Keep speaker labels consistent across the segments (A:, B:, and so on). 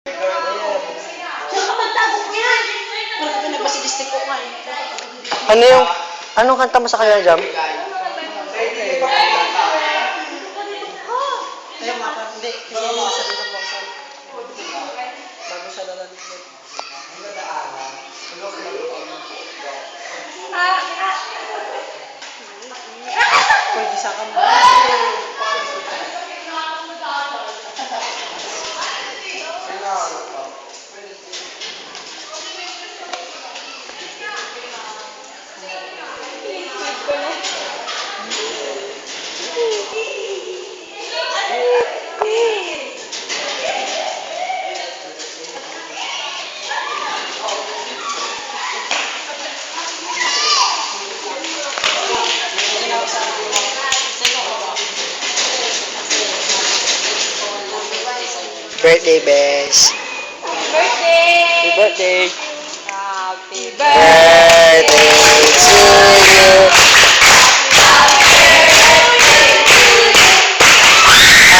A: Ano yung, anong kanta mo sa kanya, Jam?
B: Ayaw nga pa, hindi. Kasi yung sabi ng buksan. Bago siya lalalik. Pwede sa kamo.
A: Birthday, Bes.
C: Birthday!
A: Happy birthday.
C: Happy
A: Birthday to you.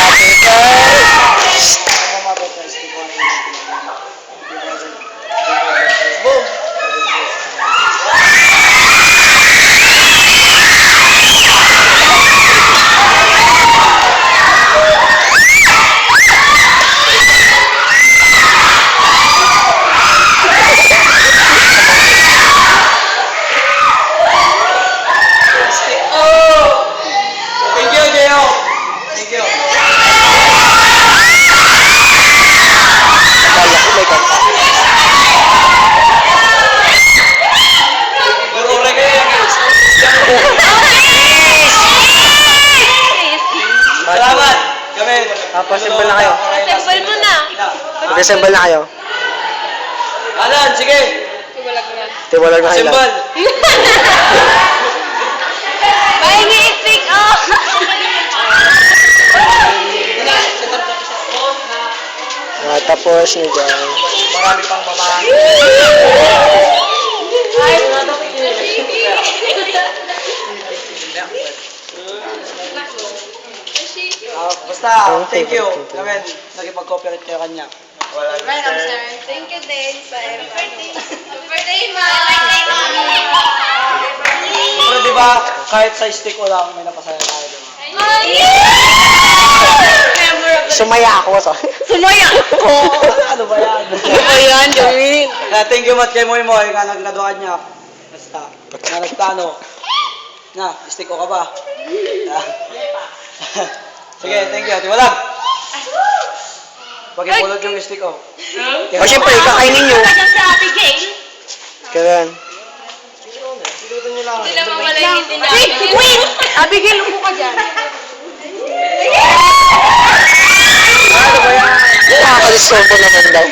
A: Happy birthday.
B: Boom! Thank you, Jeo. Thank you.
A: Kala ko may kanta.
B: Gurure kayo, guys. Salamat. Kami.
A: Pasimple na kayo.
C: Assemble mo na.
A: Mag-assemble na kayo.
B: Alan, sige.
C: Iwalag na.
A: Tiwalag na kayo.
B: Assemble.
C: Pahingi i-pick up!
A: Tapos ni Jam.
B: Marami pang babae.
C: Ay,
B: Basta, thank you. Kami, nakipag-cooperate kayo kanya.
C: welcome, sir. Thank you din. Happy birthday. Happy birthday, ma!
B: Pero di ba, kahit sa stick o lang, may napasaya tayo. Diba?
A: Sumaya ako.
C: Sumaya ko!
B: Ano ba yan?
C: Ano ba yan, Jomin?
B: Thank you, Mat, kay Moy Moy, nga naggraduan niya. Basta, nga nagplano. Na, stick o ka ba? Sige, thank you. Tiwalag! Pag-ipulot yung stick o.
A: O syempre, kakainin nyo.
C: Diyan sa Abigail.
A: Kailan?
B: Silutan nyo lang.
C: Hindi lang mawala yung hindi na. Wait! Abigail, upo ka dyan.
A: Ano ba yan? Nakakalistorbo naman daw.